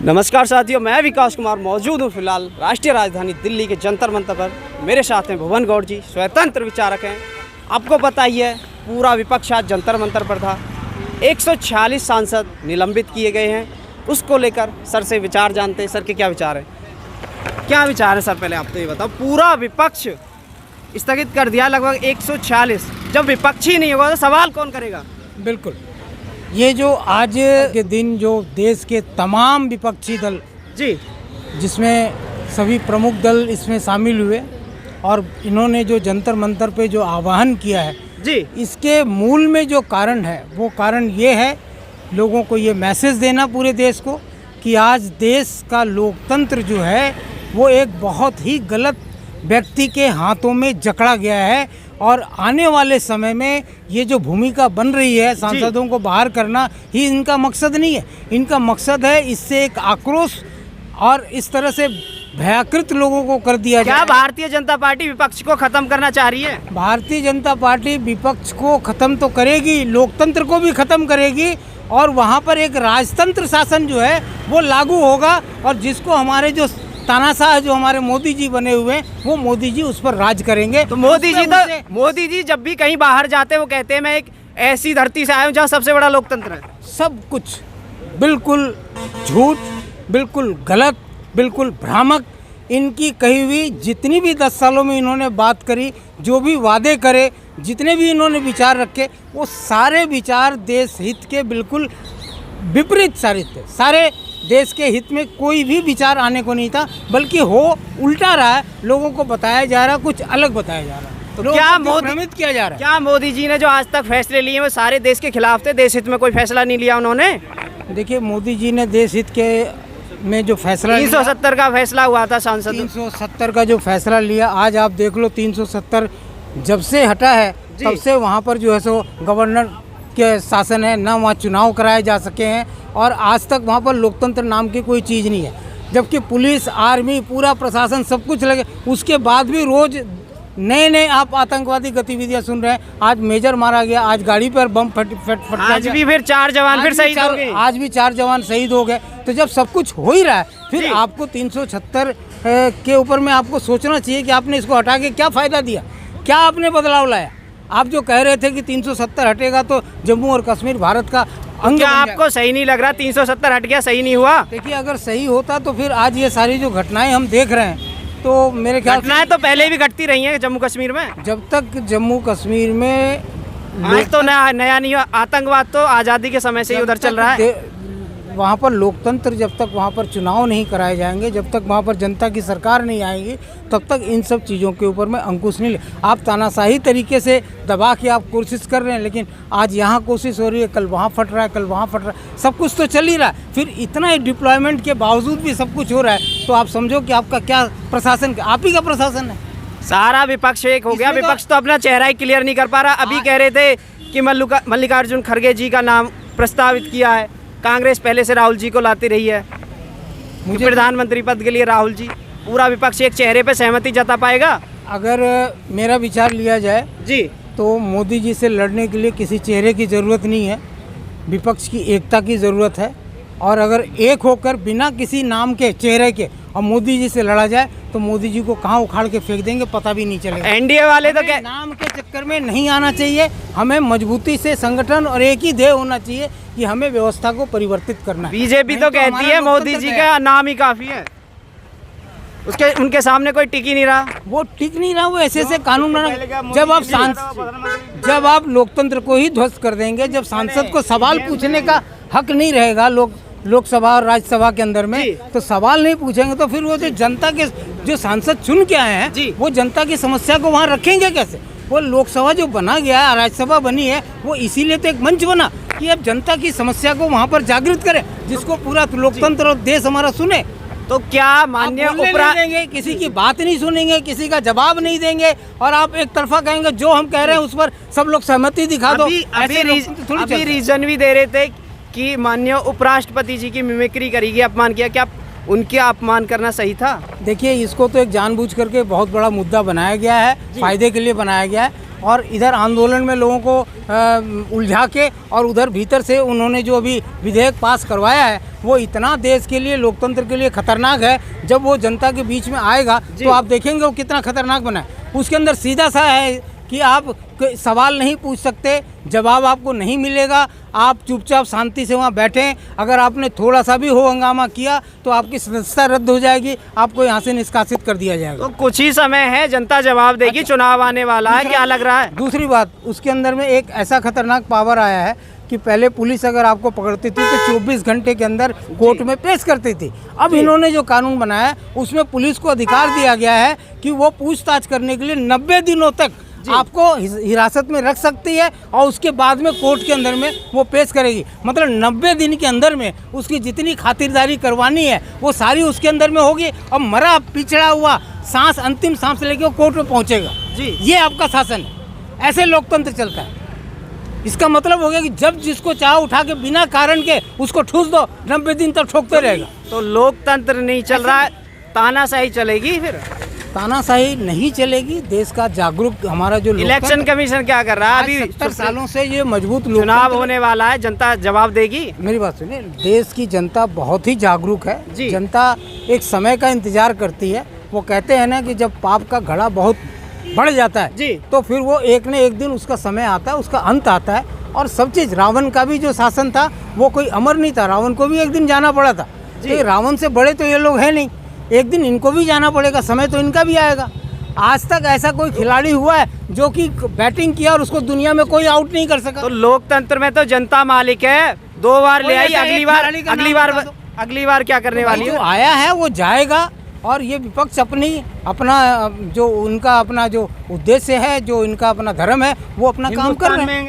नमस्कार साथियों, मैं विकास कुमार मौजूद हूँ फिलहाल राष्ट्रीय राजधानी दिल्ली के जंतर मंतर पर। मेरे साथ हैं भुवन गौड़ जी, स्वतंत्र विचारक हैं। आपको पता ही है, पूरा विपक्ष आज जंतर मंतर पर था। 146 सांसद निलंबित किए गए हैं। उसको लेकर सर से विचार जानते हैं। सर के क्या विचार हैं? क्या विचार है सर? पहले आप तो ये बताओ, पूरा विपक्ष स्थगित कर दिया लगभग 146। जब विपक्ष ही नहीं होगा तो सवाल कौन करेगा? बिल्कुल, ये जो आज के दिन जो देश के तमाम विपक्षी दल जी, जिसमें सभी प्रमुख दल इसमें शामिल हुए और इन्होंने जो जंतर मंतर पे जो आह्वान किया है जी, इसके मूल में जो कारण है वो कारण ये है, लोगों को ये मैसेज देना पूरे देश को कि आज देश का लोकतंत्र जो है वो एक बहुत ही गलत व्यक्ति के हाथों में जकड़ा गया है। और आने वाले समय में ये जो भूमिका बन रही है सांसदों को बाहर करना ही इनका मकसद नहीं है। इनका मकसद है इससे एक आक्रोश और इस तरह से भयाकृत लोगों को कर दिया जाए। क्या भारतीय जनता पार्टी विपक्ष को खत्म करना चाह रही है? भारतीय जनता पार्टी विपक्ष को खत्म तो करेगी, लोकतंत्र को भी खत्म करेगी और वहाँ पर एक राजतंत्र शासन जो है वो लागू होगा। और जिसको हमारे जो तानाशाह जो हमारे मोदी जी बने हुए हैं वो मोदी जी उस पर राज करेंगे। तो मोदी जी जब भी कहीं बाहर जाते हैं वो कहते हैं मैं एक ऐसी धरती से आया हूँ जहाँ सबसे बड़ा लोकतंत्र है। सब कुछ बिल्कुल झूठ, बिल्कुल गलत, बिल्कुल भ्रामक। इनकी कही हुई जितनी भी 10 सालों में इन्होंने बात करी, जो भी वादे करे, जितने भी इन्होंने विचार रखे, वो सारे विचार देश हित के बिल्कुल विपरीत सारे देश के हित में कोई भी विचार आने को नहीं था, बल्कि हो उल्टा रहा है। लोगों को बताया जा रहा, कुछ अलग बताया जा रहा है। तो क्या भ्रमित किया जा रहा है? क्या मोदी जी ने जो आज तक फैसले लिए वो सारे देश के खिलाफ थे? देश हित में कोई फैसला नहीं लिया उन्होंने? देखिए, मोदी जी ने देश हित के में जो फैसला 370 का फैसला हुआ था सांसद, 370 का जो फैसला लिया, आज आप देख लो 370 जब से हटा है तब से वहाँ पर जो है सो गवर्नर के शासन है, ना वहाँ चुनाव कराए जा सके हैं और आज तक वहाँ पर लोकतंत्र नाम की कोई चीज़ नहीं है। जबकि पुलिस, आर्मी, पूरा प्रशासन सब कुछ लगे, उसके बाद भी रोज़ नए आप आतंकवादी गतिविधियां सुन रहे हैं। आज मेजर मारा गया, आज गाड़ी पर बम फट आज भी फिर 4 जवान फिर शहीद हो गए। आज भी 4 जवान शहीद हो गए। तो जब सब कुछ हो ही रहा है फिर आपको 376 के ऊपर में आपको सोचना चाहिए कि आपने इसको हटा के क्या फ़ायदा दिया, क्या आपने बदलाव लाया। आप जो कह रहे थे कि 370 हटेगा तो जम्मू और कश्मीर भारत का अंग, क्या आपको सही नहीं लग रहा? 370 हट गया, सही नहीं हुआ? देखिए, अगर सही होता तो फिर आज ये सारी जो घटनाएं हम देख रहे हैं तो मेरे ख्याल घटनाएं तो पहले भी घटती रही हैं जम्मू कश्मीर में। जब तक जम्मू कश्मीर में आज तो नया नहीं हुआ। आतंकवाद तो आज़ादी के समय से ही उधर चल रहा है। वहाँ पर लोकतंत्र, जब तक वहाँ पर चुनाव नहीं कराए जाएंगे, जब तक वहाँ पर जनता की सरकार नहीं आएगी, तब तक इन सब चीज़ों के ऊपर में अंकुश नहीं ले। आप तानाशाही तरीके से दबा के आप कोशिश कर रहे हैं, लेकिन आज यहाँ कोशिश हो रही है, कल वहाँ फट रहा है, कल वहाँ फट रहा है, सब कुछ तो चल ही रहा है। फिर इतना डिप्लॉयमेंट के बावजूद भी सब कुछ हो रहा है, तो आप समझो कि आपका क्या प्रशासन, आप ही का प्रशासन है। सारा विपक्ष एक हो गया। विपक्ष तो अपना चेहरा ही क्लियर नहीं कर पा रहा। अभी कह रहे थे कि मल्लिकार्जुन खड़गे जी का नाम प्रस्तावित किया है। कांग्रेस पहले से राहुल जी को लाती रही है मुझे प्रधानमंत्री पद के लिए। राहुल जी, पूरा विपक्ष एक चेहरे पे सहमति जता पाएगा? अगर मेरा विचार लिया जाए जी तो मोदी जी से लड़ने के लिए किसी चेहरे की ज़रूरत नहीं है, विपक्ष की एकता की ज़रूरत है। और अगर एक होकर बिना किसी नाम के, चेहरे के और मोदी जी से लड़ा जाए तो मोदी जी को कहाँ उखाड़ के फेंक देंगे पता भी नहीं चलेगा। एनडीए वाले तो नाम के चक्कर में नहीं आना चाहिए। हमें मजबूती से संगठन और एक ही ध्येय होना चाहिए कि हमें व्यवस्था को परिवर्तित करना है। बीजेपी तो कहती है मोदी जी का नाम ही काफ़ी है, उनके सामने कोई टिक ही नहीं रहा। वो टिक नहीं रहा, वो ऐसे कानून बना। जब आप लोकतंत्र को ही ध्वस्त कर देंगे, जब सांसद को सवाल पूछने का हक नहीं रहेगा लोकसभा और राज्यसभा के अंदर में, तो सवाल नहीं पूछेंगे तो फिर वो जो जनता के जो सांसद चुन के आए हैं वो जनता की समस्या को वहाँ रखेंगे कैसे? वो लोकसभा जो बना गया है, राज्यसभा बनी है, वो इसीलिए तो एक मंच बना कि अब जनता की समस्या को वहाँ पर जागृत करें, जिसको पूरा लोकतंत्र और देश हमारा सुने। तो क्या माननीय देंगे, किसी की बात नहीं सुनेंगे, किसी का जवाब नहीं देंगे और आप एक तरफा कहेंगे जो हम कह रहे हैं उस पर सब लोग सहमति दिखा दो। अभी रीजन भी दे रहे थे कि माननीय उपराष्ट्रपति जी की मिमिक्री करेगी, अपमान किया। क्या उनके अपमान करना सही था? देखिए, इसको तो एक जानबूझ करके बहुत बड़ा मुद्दा बनाया गया है, फायदे के लिए बनाया गया है। और इधर आंदोलन में लोगों को उलझा के और उधर भीतर से उन्होंने जो अभी विधेयक पास करवाया है वो इतना देश के लिए, लोकतंत्र के लिए खतरनाक है। जब वो जनता के बीच में आएगा तो आप देखेंगे वो कितना खतरनाक बना है। उसके अंदर सीधा सा है कि आप सवाल नहीं पूछ सकते, जवाब आपको नहीं मिलेगा, आप चुपचाप शांति से वहाँ बैठें। अगर आपने थोड़ा सा भी हो हंगामा किया तो आपकी सदस्यता रद्द हो जाएगी, आपको यहाँ से निष्कासित कर दिया जाएगा। तो कुछ ही समय है, जनता जवाब देगी, चुनाव आने वाला है, क्या लग रहा है? दूसरी बात, उसके अंदर में एक ऐसा खतरनाक पावर आया है कि पहले पुलिस अगर आपको पकड़ती थी तो 24 घंटे के अंदर कोर्ट में पेश करती थी। अब इन्होंने जो कानून बनाया है उसमें पुलिस को अधिकार दिया गया है कि वो पूछताछ करने के लिए 90 दिनों तक आपको हिरासत में रख सकती है और उसके बाद में कोर्ट के अंदर में वो पेश करेगी। मतलब 90 दिन के अंदर में उसकी जितनी खातिरदारी करवानी है वो सारी उसके अंदर में होगी और मरा पिछड़ा हुआ सांस, अंतिम सांस लेके वो कोर्ट में पहुंचेगा। जी, ये आपका शासन है, ऐसे लोकतंत्र चलता है। इसका मतलब हो गया कि जब जिसको चाह उठा के बिना कारण के उसको ठूस दो, 90 दिन तक ठोकते रहेगा। तो लोकतंत्र नहीं चल रहा है, तानाशाही चलेगी। फिर तानाशाही नहीं चलेगी, देश का जागरूक हमारा जो इलेक्शन कमीशन क्या कर रहा है? अभी 70 सालों से ये मजबूत चुनाव होने वाला है, जनता जवाब देगी। मेरी बात सुनिए, देश की जनता बहुत ही जागरूक है जी। जनता एक समय का इंतजार करती है। वो कहते हैं ना कि जब पाप का घड़ा बहुत बढ़ जाता है जी, तो फिर वो एक न एक दिन उसका समय आता है, उसका अंत आता है। और सब चीज़, रावण का भी जो शासन था वो कोई अमर नहीं था, रावण को भी एक दिन जाना पड़ा था। तो रावण से बड़े तो ये लोग हैं नहीं, एक दिन इनको भी जाना पड़ेगा, समय तो इनका भी आएगा। आज तक ऐसा कोई खिलाड़ी हुआ है जो कि बैटिंग किया और उसको दुनिया में कोई आउट नहीं कर सका? तो लोकतंत्र में तो जनता मालिक है, 2 बार ले आई, अगली बार क्या करने वाली है? जो आया है वो जाएगा और ये विपक्ष अपना जो उनका अपना जो उद्देश्य है, जो इनका अपना धर्म है, वो अपना काम कर रहे हैं।